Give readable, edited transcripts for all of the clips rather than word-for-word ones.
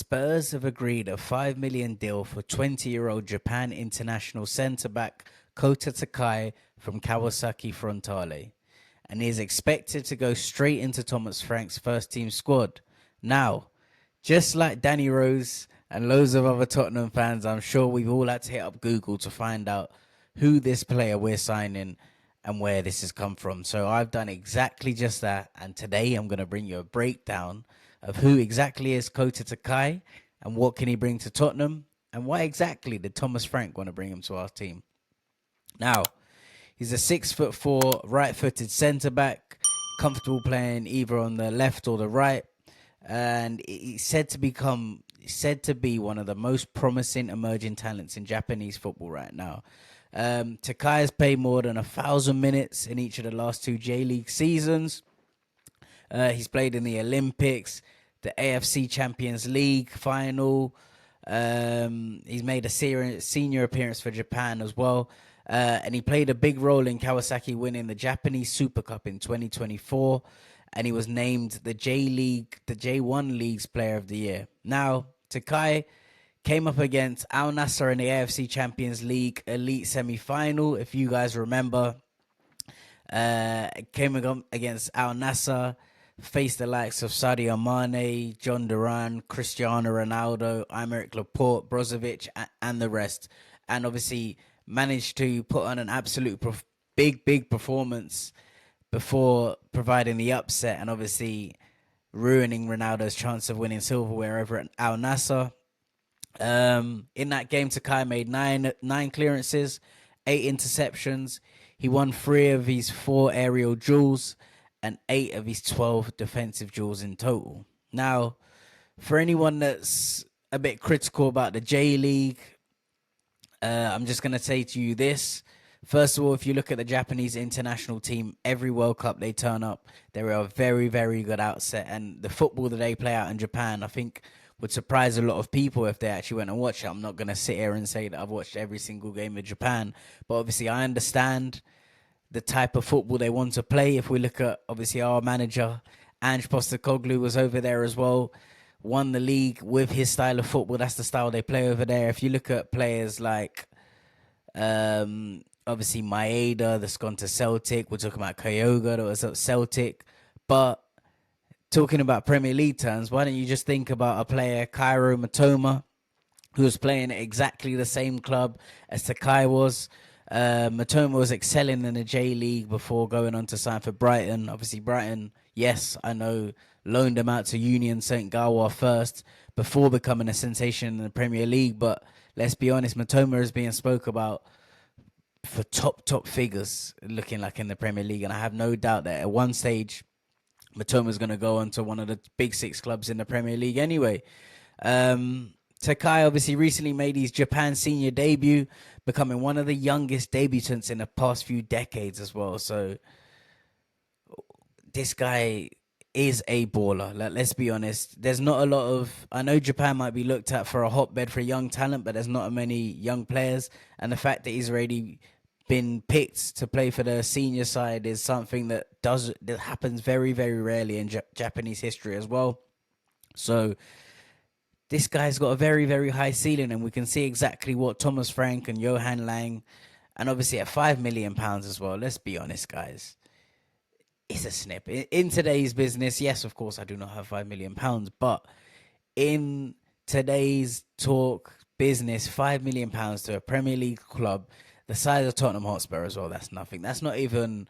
Spurs have agreed a 5 million deal for 20-year-old Japan international centre-back Kota Takai from Kawasaki Frontale, and he is expected to go straight into Thomas Frank's first-team squad. Now, just like Danny Rose and loads of other Tottenham fans, I'm sure we've all had to hit up Google to find out who this player we're signing and where this has come from. So I've done exactly just that, and today I'm going to bring you a breakdown of who exactly is Kota Takai and what can he bring to Tottenham, and why exactly did Thomas Frank want to bring him to our team. Now, he's a 6'4", right-footed centre-back, comfortable playing either on the left or the right, and he's said to be one of the most promising emerging talents in Japanese football right now. Takai has played more than 1,000 minutes in each of the last two J-League seasons. He's played in the Olympics, the AFC Champions League final. He's made a senior appearance for Japan as well. And he played a big role in Kawasaki winning the Japanese Super Cup in 2024. And he was named the J1 League's Player of the Year. Now, Takai came up against Al Nassr in the AFC Champions League Elite semi-final. If you guys remember, came against Al Nassr, faced the likes of Sadio Mane, John Duran, Cristiano Ronaldo, Aymeric Laporte, Brozovic, and the rest. And obviously managed to put on an absolute big performance before providing the upset and obviously ruining Ronaldo's chance of winning silverware over at Al Nassr. In that game, Takai made nine clearances, 8 interceptions. He won 3 of his 4 aerial duels and 8 of his 12 defensive duels in total. Now, for anyone that's a bit critical about the J-League, I'm just going to say to you this. First of all, if you look at the Japanese international team, every World Cup they turn up, they're a very, very good outset. And the football that they play out in Japan, I think, would surprise a lot of people if they actually went and watched it. I'm not going to sit here and say that I've watched every single game of Japan. But obviously, I understand the type of football they want to play. If we look at, obviously, our manager, Ange Postecoglou, was over there as well. Won the league with his style of football. That's the style they play over there. If you look at players like, obviously, Maeda, that's gone to Celtic. We're talking about Kyogo, that was at Celtic. But talking about Premier League terms, why don't you just think about a player, Kaoru Mitoma, who was playing at exactly the same club as Takai was. Mitoma was excelling in the J-League before going on to sign for Brighton. Obviously, Brighton, yes, I know, loaned him out to Union St. Galway first before becoming a sensation in the Premier League. But let's be honest, Mitoma is being spoke about for top figures looking like in the Premier League. And I have no doubt that at one stage, Mitoma's going to go on to one of the big 6 clubs in the Premier League anyway. Takai obviously recently made his Japan senior debut, becoming one of the youngest debutants in the past few decades as well. So this guy is a baller. Let's be honest. There's not a lot of... I know Japan might be looked at for a hotbed for young talent, but there's not many young players. And the fact that he's already been picked to play for the senior side is something that happens very, very rarely in Japanese history as well. So this guy's got a very, very high ceiling, and we can see exactly what Thomas Frank and Johan Lang, and obviously at £5 million as well. Let's be honest, guys. It's a snip. In today's business, yes, of course, I do not have £5 million, but in today's talk business, £5 million to a Premier League club the size of Tottenham Hotspur as well, that's nothing. That's not even...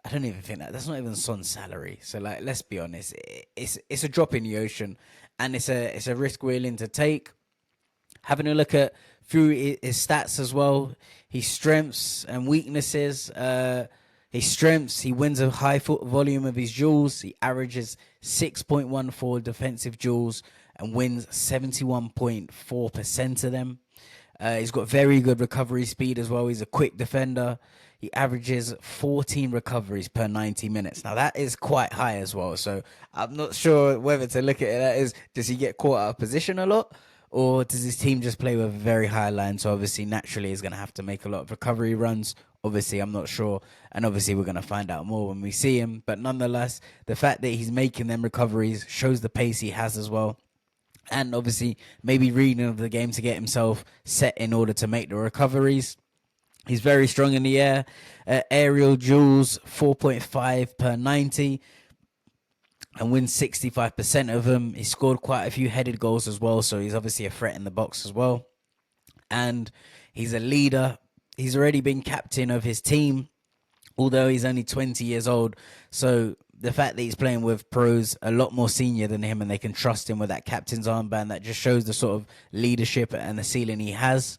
I don't even think that's not even Son's salary. So, like, let's be honest. It's a drop in the ocean, and it's a risk we're willing to take. Having a look at through his stats as well, his strengths and weaknesses. His strengths: he wins a high volume of his duels. He averages 6.14 defensive duels and wins 71.4% of them. He's got very good recovery speed as well. He's a quick defender. He averages 14 recoveries per 90 minutes. Now, that is quite high as well. So I'm not sure whether to look at it as, does he get caught out of position a lot? Or does his team just play with a very high line? So obviously, naturally, he's going to have to make a lot of recovery runs. Obviously, I'm not sure. And obviously, we're going to find out more when we see him. But nonetheless, the fact that he's making them recoveries shows the pace he has as well. and obviously maybe reading of the game to get himself set in order to make the recoveries. He's very strong in the air. Aerial duels, 4.5 per 90, and wins 65% of them. He scored quite a few headed goals as well, so he's obviously a threat in the box as well. And he's a leader. He's already been captain of his team, although he's only 20 years old. So the fact that he's playing with pros a lot more senior than him and they can trust him with that captain's armband, that just shows the sort of leadership and the ceiling he has.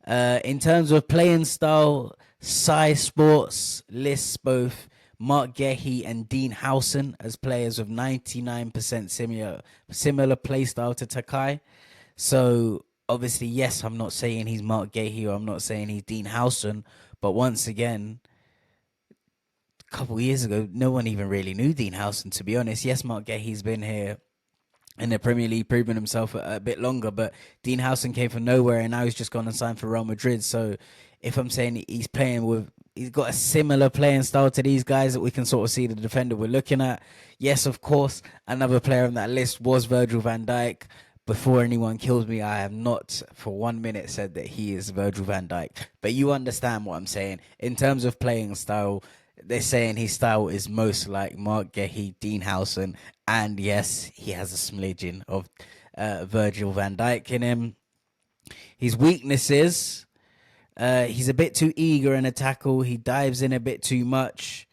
In terms of playing style, Sci Sports lists both Marc Guehi and Dean Huijsen as players with 99% similar play style to Takai. So obviously, yes, I'm not saying he's Marc Guehi or I'm not saying he's Dean Huijsen, but once again, a couple of years ago, no one even really knew Dean Huijsen, to be honest. Yes, Marc Guehi's been here in the Premier League, proving himself a bit longer, but Dean Huijsen came from nowhere and now he's just gone and signed for Real Madrid. So if I'm saying he's got a similar playing style to these guys that we can sort of see the defender we're looking at. Yes, of course, another player on that list was Virgil van Dijk. Before anyone kills me, I have not for 1 minute said that he is Virgil van Dijk. But you understand what I'm saying. In terms of playing style, they're saying his style is most like Marc Guehi, Dean Huijsen, and yes, he has a smidgen of Virgil van Dijk in him. His weaknesses, he's a bit too eager in a tackle. He dives in a bit too much.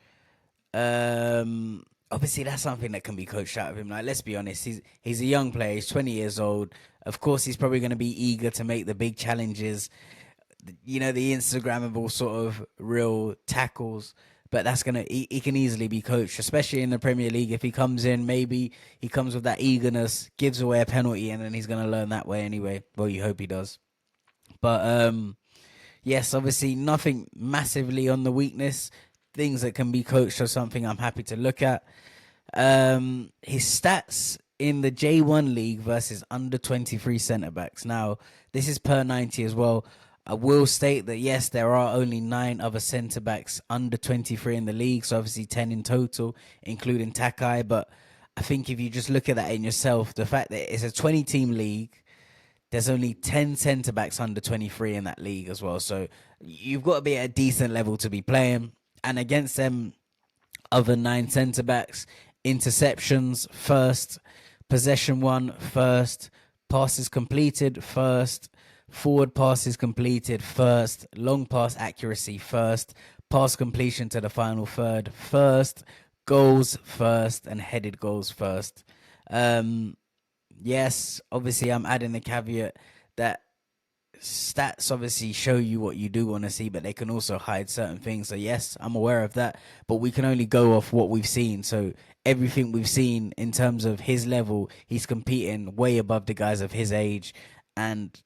Obviously, that's something that can be coached out of him. Like, let's be honest, he's a young player. He's 20 years old. Of course, he's probably going to be eager to make the big challenges. You know, the Instagrammable sort of real tackles. But he can easily be coached, especially in the Premier League. If he comes in, maybe he comes with that eagerness, gives away a penalty, and then he's going to learn that way anyway. Well, you hope he does. But yes, obviously nothing massively on the weakness. Things that can be coached or something I'm happy to look at. His stats in the J1 League versus under 23 centre-backs. Now, this is per 90 as well. I will state that, yes, there are only 9 other centre-backs under 23 in the league, so obviously 10 in total, including Takai. But I think if you just look at that in yourself, the fact that it's a 20-team league, there's only 10 centre-backs under 23 in that league as well. So you've got to be at a decent level to be playing. And against them other 9 centre-backs, interceptions first, possession won first, passes completed first, forward passes completed first, long pass accuracy first, pass completion to the final third first, goals first, and headed goals first. Yes, obviously I'm adding the caveat that stats obviously show you what you do want to see, but they can also hide certain things. So yes, I'm aware of that, but we can only go off what we've seen. So everything we've seen in terms of his level, he's competing way above the guys of his age, and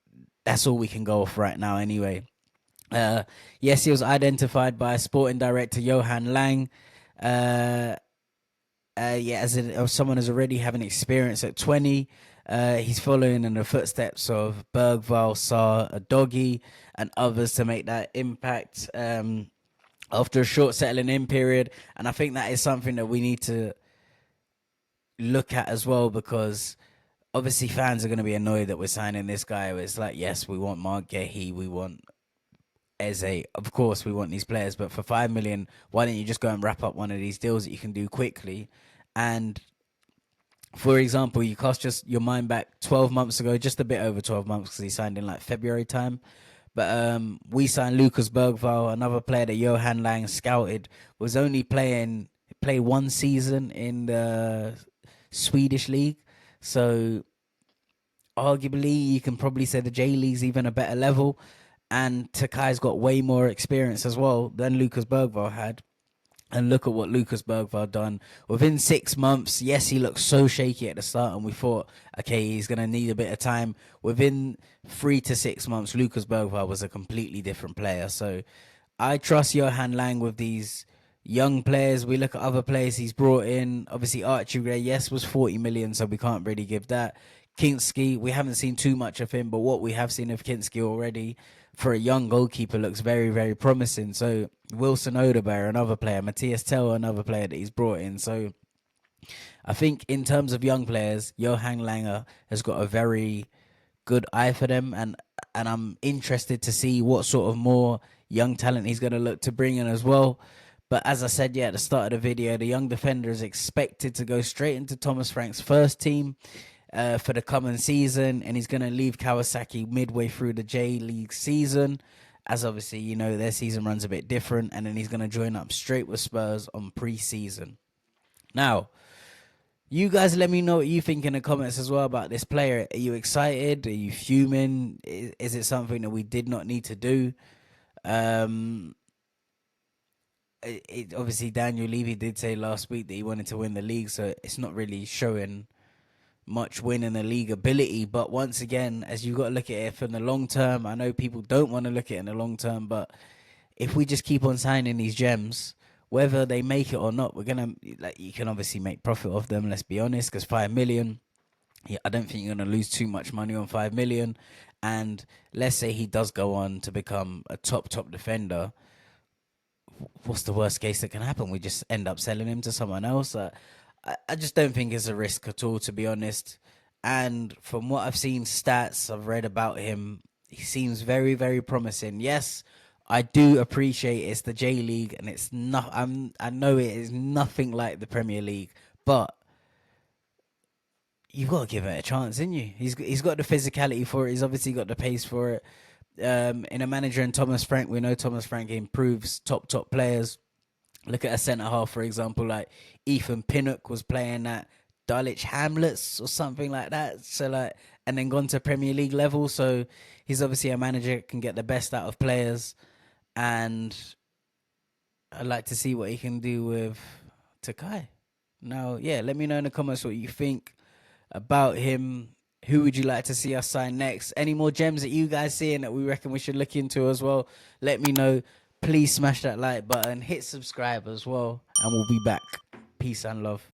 that's all we can go off right now anyway. Yes, he was identified by sporting director Johan Lang. As someone who's already having experience at 20. He's following in the footsteps of Bergvall, Sarr, Adogi, and others to make that impact after a short settling in period. And I think that is something that we need to look at as well, because obviously fans are going to be annoyed that we're signing this guy. It's like, yes, we want Marc Guehi, we want Eze, of course we want these players, but for 5 million, why don't you just go and wrap up one of these deals that you can do quickly? And for example, you cast just your mind back 12 months ago, just a bit over 12 months, because he signed in like February time. But we signed Lucas Bergvall, another player that Johan Lang scouted, was only play 1 season in the Swedish league. So arguably, you can probably say the J League's even a better level. And Takai's got way more experience as well than Lucas Bergvall had. And look at what Lucas Bergvall done. Within 6 months, yes, he looked so shaky at the start, and we thought, okay, he's going to need a bit of time. Within 3 to 6 months, Lucas Bergvall was a completely different player. So I trust Johan Lang with these young players. We look at other players he's brought in. Obviously, Archie Gray, yes, was 40 million, so we can't really give that. Kinski, we haven't seen too much of him, but what we have seen of Kinski already for a young goalkeeper looks very, very promising. So Wilson Odebear, another player, Matthias Tell, another player that he's brought in. So I think in terms of young players, Johan Langer has got a very good eye for them, and I'm interested to see what sort of more young talent he's going to look to bring in as well. But as I said, yeah, at the start of the video, the young defender is expected to go straight into Thomas Frank's first team for the coming season, and he's going to leave Kawasaki midway through the J League season, as obviously, you know, their season runs a bit different, and then he's going to join up straight with Spurs on pre-season. Now, you guys let me know what you think in the comments as well about this player. Are you excited? Are you fuming? Is it something that we did not need to do? Obviously, Daniel Levy did say last week that he wanted to win the league, so it's not really showing much win in the league ability. But once again, as you got to look at it from the long term, I know people don't want to look at it in the long term, but if we just keep on signing these gems, whether they make it or not, we're gonna, like, you can obviously make profit off them. Let's be honest, because 5 million, yeah, I don't think you're gonna lose too much money on 5 million. And let's say he does go on to become a top defender. What's the worst case that can happen? We just end up selling him to someone else. I just don't think it's a risk at all, to be honest. And from what I've seen, stats I've read about him, he seems very, very promising. Yes, I do appreciate it's the J League, and it's not. I know it is nothing like the Premier League, but you've got to give it a chance, didn't you? He's got the physicality for it. He's obviously got the pace for it. In a manager in Thomas Frank, we know Thomas Frank improves top players. Look at a centre half, for example, like Ethan Pinnock was playing at Dulwich Hamlets or something like that. So like, and then gone to Premier League level. So he's obviously a manager that can get the best out of players, and I'd like to see what he can do with Takai. Now, yeah, let me know in the comments what you think about him. Who would you like to see us sign next? Any more gems that you guys see and that we reckon we should look into as well? Let me know. Please smash that like button, hit subscribe as well, and we'll be back. Peace and love.